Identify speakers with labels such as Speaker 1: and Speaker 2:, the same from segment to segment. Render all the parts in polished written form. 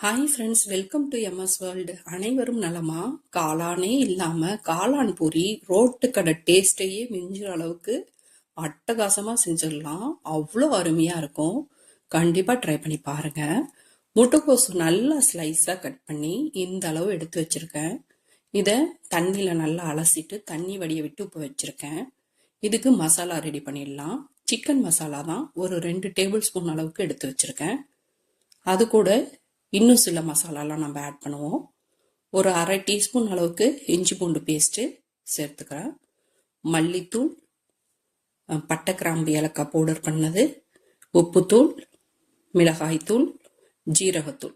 Speaker 1: Hi friends, welcome to MS world. அனைவரும் நலமா? காளானே இல்லாம காளான் பொரி ரோட்டு கடை டேஸ்டையே மிஞ்சுற அளவுக்கு அட்டகாசமா செஞ்சிடலாம். அவ்வளோ அருமையா இருக்கும். கண்டிப்பா ட்ரை பண்ணி பாருங்க. முட்டைக்கோசு நல்லா ஸ்லைஸா கட் பண்ணி இந்த அளவு எடுத்து வச்சிருக்கேன். இதை தண்ணியில நல்லா அலசிட்டு தண்ணி வடிய விட்டு உப்பு வச்சிருக்கேன். இதுக்கு மசாலா ரெடி பண்ணிடலாம். சிக்கன் மசாலா தான் ஒரு 2 டேபிள் ஸ்பூன் அளவுக்கு எடுத்து வச்சிருக்கேன். அது கூட இன்னும் சில மசாலாலாம் நம்ம ஆட் பண்ணுவோம். ஒரு அரை டீஸ்பூன் அளவுக்கு இஞ்சி பூண்டு பேஸ்ட்டு சேர்த்துக்கிறேன். மல்லித்தூள், பட்டை கிராம்பு ஏலக்காய் பவுடர் பண்ணது, உப்புத்தூள், மிளகாய்த்தூள், ஜீரகத்தூள்.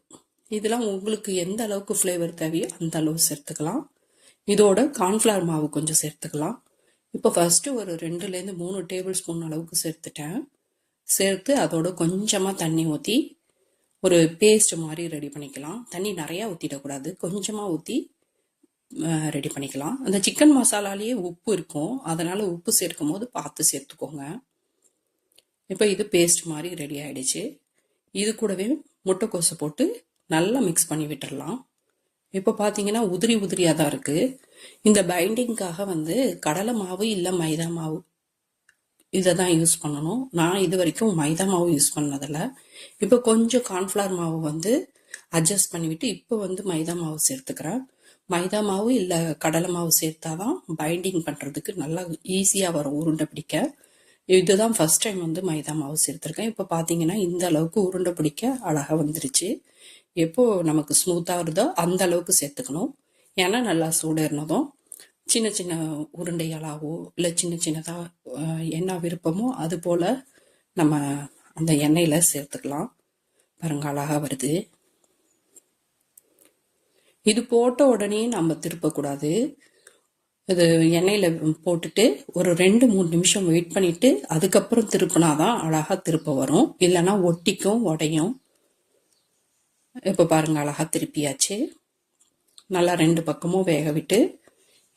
Speaker 1: இதெல்லாம் உங்களுக்கு எந்த அளவுக்கு ஃப்ளேவர் தேவையோ அந்த அளவு சேர்த்துக்கலாம். இதோட கார்ன்ஃப்ளவர் மாவு கொஞ்சம் சேர்த்துக்கலாம். இப்போ ஃபர்ஸ்ட் ஒரு 2லேருந்து 3 டேபிள் ஸ்பூன் அளவுக்கு சேர்த்துட்டேன். சேர்த்து அதோட கொஞ்சமாக தண்ணி ஊற்றி ஒரு பேஸ்ட் மாதிரி ரெடி பண்ணிக்கலாம். தண்ணி நிறையா ஊற்றிடக்கூடாது, கொஞ்சமாக ஊற்றி ரெடி பண்ணிக்கலாம். அந்த சிக்கன் மசாலாலேயே உப்பு இருக்கும், அதனால் உப்பு சேர்க்கும் போது பார்த்து சேர்த்துக்கோங்க. இப்போ இது பேஸ்ட் மாதிரி ரெடி ஆகிடுச்சு. இது கூடவே முட்டைக்கோசை போட்டு நல்லா மிக்ஸ் பண்ணி விட்டுடலாம். இப்போ பார்த்தீங்கன்னா உதிரி உதிரியாக தான் இருக்குது. இந்த பைண்டிங்காக கடலை மாவு இல்லை மைதா மாவு இதை தான் யூஸ் பண்ணணும். நான் இது வரைக்கும் மைதா மாவு யூஸ் பண்ணதில்லை. இப்போ கொஞ்சம் கார்ன்ஃப்ளவர் மாவு அட்ஜஸ்ட் பண்ணிவிட்டு இப்போ மைதா மாவு சேர்த்துக்கிறேன். மைதா மாவு இல்லை கடலை மாவு சேர்த்தாதான் பைண்டிங் பண்ணுறதுக்கு நல்லா ஈஸியாக வரும் உருண்டை பிடிக்க. இதுதான் ஃபர்ஸ்ட் டைம் மைதா மாவு சேர்த்துருக்கேன். இப்போ பார்த்தீங்கன்னா இந்த அளவுக்கு உருண்டை பிடிக்க அழகாக வந்துருச்சு. எப்போ நமக்கு ஸ்மூத்தாக வருதோ அந்த அளவுக்கு சேர்த்துக்கணும். ஏன்னா நல்லா சூடேறினதும் சின்ன சின்ன உருண்டைகளாகவோ இல்லை சின்ன சின்னதாக என்ன விருப்பமோ அது போல் நம்ம அந்த எண்ணெயில் சேர்த்துக்கலாம். பாருங்க அழகாக வருது. இது போட்ட உடனே நம்ம திருப்பக்கூடாது. இது எண்ணெயில் போட்டுட்டு ஒரு 2-3 நிமிஷம் வெயிட் பண்ணிட்டு அதுக்கப்புறம் திருப்பினாதான் அழகாக திருப்ப வரும், இல்லைன்னா ஒட்டிக்கும் உடையும். இப்போ பாருங்க அழகாக திருப்பியாச்சு. நல்லா 2 பக்கமும் வேக விட்டு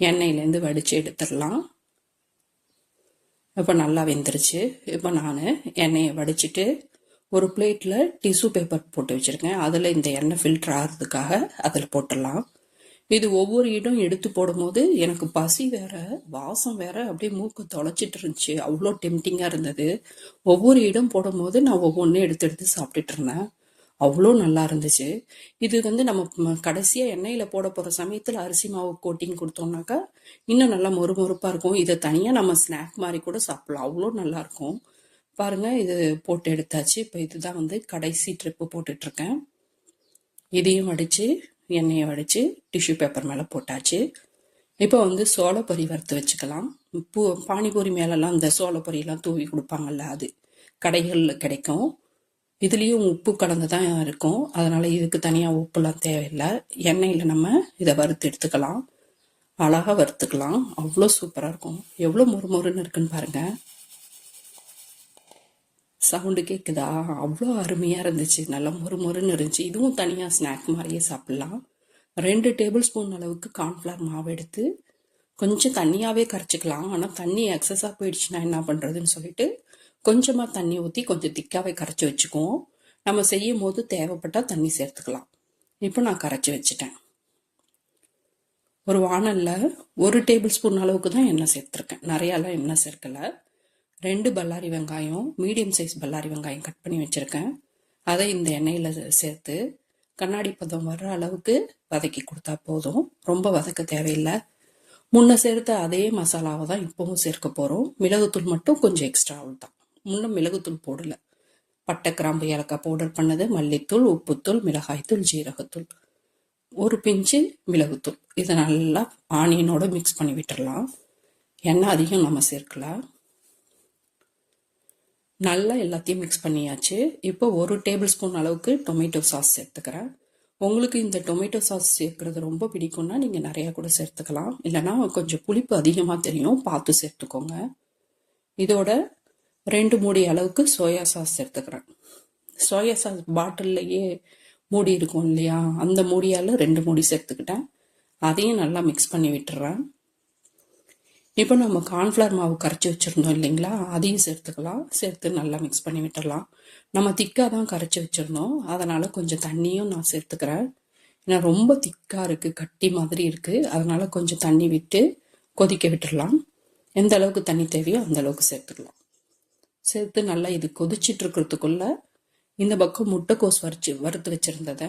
Speaker 1: எண்ணெயிலேருந்து வடித்து எடுத்துடலாம். இப்போ நல்லா வெந்துருச்சு. இப்போ நான் எண்ணெயை வடிச்சிட்டு ஒரு பிளேட்டில் டிஷ்யூ பேப்பர் போட்டு வச்சுருக்கேன். அதில் இந்த எண்ணெய் ஃபில்டர் ஆகிறதுக்காக அதில் போட்டுடலாம். இது ஒவ்வொரு இடம் எடுத்து போடும்போது எனக்கு பசி வேற, வாசம் வேற, அப்படியே மூக்கு தொலைச்சிட்டு இருந்துச்சு. அவ்வளோ டெம்டிங்காக இருந்தது. ஒவ்வொரு இடம் போடும்போது நான் ஒவ்வொன்றும் எடுத்து எடுத்து சாப்பிட்டுட்டு இருந்தேன். அவ்வளோ நல்லா இருந்துச்சு. இது நம்ம கடைசியாக எண்ணெயில் போட போகிற சமயத்தில் அரிசி மாவு கோட்டிங் கொடுத்தோம்னாக்கா இன்னும் நல்லா மொறுமொறுப்பாக இருக்கும். இதை தனியாக நம்ம ஸ்நாக் மாதிரி கூட சாப்பிடலாம், அவ்வளோ நல்லாயிருக்கும். பாருங்கள், இது போட்டு எடுத்தாச்சு. இப்போ இதுதான் கடைசி ட்ரிப்பு போட்டுட்ருக்கேன். இதையும் வடித்து எண்ணெயை வடித்து டிஷ்யூ பேப்பர் மேலே போட்டாச்சு. இப்போ சோளப்பொரி வறுத்து வச்சுக்கலாம். பானிபூரி மேலெல்லாம் இந்த சோளப்பொரியெல்லாம் தூவி கொடுப்பாங்கல்ல, அது கடைகளில் கிடைக்கும். இதுலேயும் உப்பு கலந்து தான் இருக்கும், அதனால் இதுக்கு தனியாக உப்புலாம் தேவையில்லை. எண்ணெயில் நம்ம இதை வறுத்து எடுத்துக்கலாம். அழகாக வறுத்துக்கலாம், அவ்வளோ சூப்பராக இருக்கும். எவ்வளோ மொறுமொறுன்னு இருக்குன்னு பாருங்கள். சவுண்டு கேட்குதா? அவ்வளோ அருமையாக இருந்துச்சு, நல்லா மொறுமொறுன்னு இருந்துச்சு. இதுவும் தனியாக ஸ்நாக் மாதிரியே சாப்பிட்லாம். 2 டேபிள் ஸ்பூன் அளவுக்கு கார்ன்ஃப்ளவர் மாவு எடுத்து கொஞ்சம் தண்ணியாகவே கரைச்சிக்கலாம். ஆனால் தண்ணி எக்ஸஸாக போயிடுச்சுன்னா என்ன பண்ணுறதுன்னு சொல்லிட்டு கொஞ்சமாக தண்ணி ஊற்றி கொஞ்சம் திக்காகவே கரைச்சி வச்சுக்குவோம். நம்ம செய்யும் போது தேவைப்பட்டால் தண்ணி சேர்த்துக்கலாம். இப்போ நான் கரைச்சி வச்சுட்டேன். ஒரு வானலில் 1 டேபிள் ஸ்பூன் அளவுக்கு தான் எண்ணெய் சேர்த்துருக்கேன், நிறையாலாம் எண்ணெய் சேர்க்கலை. 2 பல்லாரி வெங்காயம், மீடியம் சைஸ் பல்லாரி வெங்காயம் கட் பண்ணி வச்சுருக்கேன். அதை இந்த எண்ணெயில் சேர்த்து கண்ணாடி பதம் வர்ற அளவுக்கு வதக்கி கொடுத்தா போதும், ரொம்ப வதக்க தேவையில்லை. முன்ன சேர்த்த அதே மசாலாவை தான் இப்போவும் சேர்க்க போகிறோம். மிளகுத்தூள் மட்டும் கொஞ்சம் எக்ஸ்ட்ரா தான். முன்ன மிளகுத்தூள் போடலை. பட்டை கிராம்பு ஏலக்காய் பவுடர் பண்ணது, மல்லித்தூள், உப்புத்தூள், மிளகாய்த்தூள், ஜீரகத்தூள், ஒரு பிஞ்சு மிளகுத்தூள். இதை நல்லா ஆனியனோட மிக்ஸ் பண்ணி விட்டுடலாம். எண்ணெய் அதிகம் நம்ம சேர்க்கலாம். நல்லா எல்லாத்தையும் மிக்ஸ் பண்ணியாச்சு. இப்போ 1 டேபிள் ஸ்பூன் அளவுக்கு டொமேட்டோ சாஸ் சேர்த்துக்கிறேன். உங்களுக்கு இந்த டொமேட்டோ சாஸ் சேர்க்குறது ரொம்ப பிடிக்கும்னா நீங்கள் நிறையா கூட சேர்த்துக்கலாம், இல்லைனா கொஞ்சம் புளிப்பு அதிகமாக தெரியும், பார்த்து சேர்த்துக்கோங்க. இதோட 2 மூடி அளவுக்கு சோயா சாஸ் சேர்த்துக்கிறேன். சோயா சாஸ் பாட்டில்லையே மூடி இருக்கும் இல்லையா, அந்த மூடியால் 2 மூடி சேர்த்துக்கிட்டேன். அதையும் நல்லா மிக்ஸ் பண்ணி விட்டுறேன். இப்போ நம்ம கார்ன்ஃப்ளவர் மாவு கரைச்சி வச்சுருந்தோம் இல்லைங்களா, அதையும் சேர்த்துக்கலாம். சேர்த்து நல்லா மிக்ஸ் பண்ணி விட்டுடலாம். நம்ம திக்காக தான் கரைச்சி வச்சுருந்தோம், அதனால் கொஞ்சம் தண்ணியும் நான் சேர்த்துக்கிறேன். ஏன்னா ரொம்ப திக்காக இருக்குது, கட்டி மாதிரி இருக்குது. அதனால் கொஞ்சம் தண்ணி விட்டு கொதிக்க விட்டுடலாம். எந்த அளவுக்கு தண்ணி தேவையோ அந்த அளவுக்கு சேர்த்துக்கலாம். சேர்த்து நல்லா இது கொதிச்சிட்டு இருக்கிறதுக்குள்ள இந்த பக்கம் முட்டைக்கோஸ் வறுத்து வச்சுருந்ததை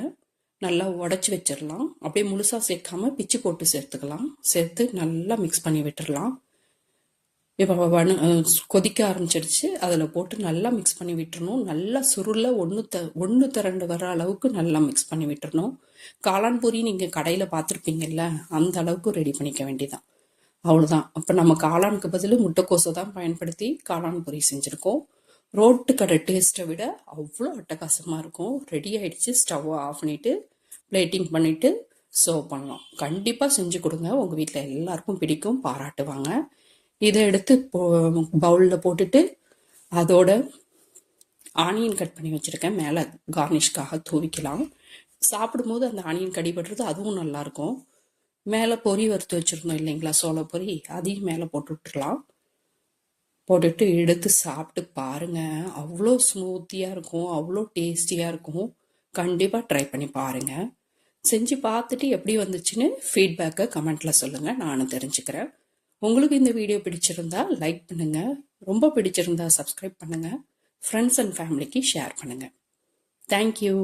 Speaker 1: நல்லா உடச்சி வச்சிடலாம். அப்படியே முழுசாக சேர்க்காம பிச்சு போட்டு சேர்த்துக்கலாம். சேர்த்து நல்லா மிக்ஸ் பண்ணி விட்டுடலாம். இப்போ கொதிக்க ஆரம்பிச்சிடுச்சு. அதில் போட்டு நல்லா மிக்ஸ் பண்ணி விட்டுறணும். நல்லா சுருள ஒன்று திரண்டு வர அளவுக்கு நல்லா மிக்ஸ் பண்ணி விட்டுறணும். காளான் பூரி நீங்கள் கடையில் பார்த்துருப்பீங்கல்ல, அந்த அளவுக்கு ரெடி பண்ணிக்க வேண்டியதான். அவ்வளோதான். அப்போ நம்ம காளானுக்கு பதில் முட்டைக்கோஸை தான் பயன்படுத்தி காளான் பொரி செஞ்சுருக்கோம். ரோட்டு கடை டேஸ்ட்டை விட அவ்வளோ அட்டகாசமாக இருக்கும். ரெடி ஆகிடுச்சு. ஸ்டவ்வை ஆஃப் பண்ணிவிட்டு பிளேட்டிங் பண்ணிவிட்டு சர்வ் பண்ணலாம். கண்டிப்பாக செஞ்சு கொடுங்க, உங்கள் வீட்டில் எல்லாருக்கும் பிடிக்கும், பாராட்டுவாங்க. இதை எடுத்து பவுலில் போட்டுட்டு அதோட ஆனியன் கட் பண்ணி வச்சுருக்கேன், மேலே கார்னிஷ்காக தூவிக்கலாம். சாப்பிடும்போது அந்த ஆனியன் கடிபடுறது அதுவும் நல்லாயிருக்கும். மேலே பொரி வறுத்து வச்சுருந்தோம் இல்லைங்களா, சோள பொரி, அதையும் மேலே போட்டு விட்டுடலாம். போட்டுட்டு எடுத்து சாப்பிட்டு பாருங்கள், அவ்வளோ ஸ்மூத்தியாக இருக்கும், அவ்வளோ டேஸ்டியாக இருக்கும். கண்டிப்பாக ட்ரை பண்ணி பாருங்கள். செஞ்சு பார்த்துட்டு எப்படி வந்துச்சுன்னு ஃபீட்பேக்கை கமெண்ட்டில் சொல்லுங்கள், நானும் தெரிஞ்சுக்கிறேன். உங்களுக்கு இந்த வீடியோ பிடிச்சிருந்தா லைக் பண்ணுங்கள், ரொம்ப பிடிச்சிருந்தா சப்ஸ்கிரைப் பண்ணுங்கள், ஃப்ரெண்ட்ஸ் அண்ட் ஃபேமிலிக்கு ஷேர் பண்ணுங்கள். தேங்க்யூ.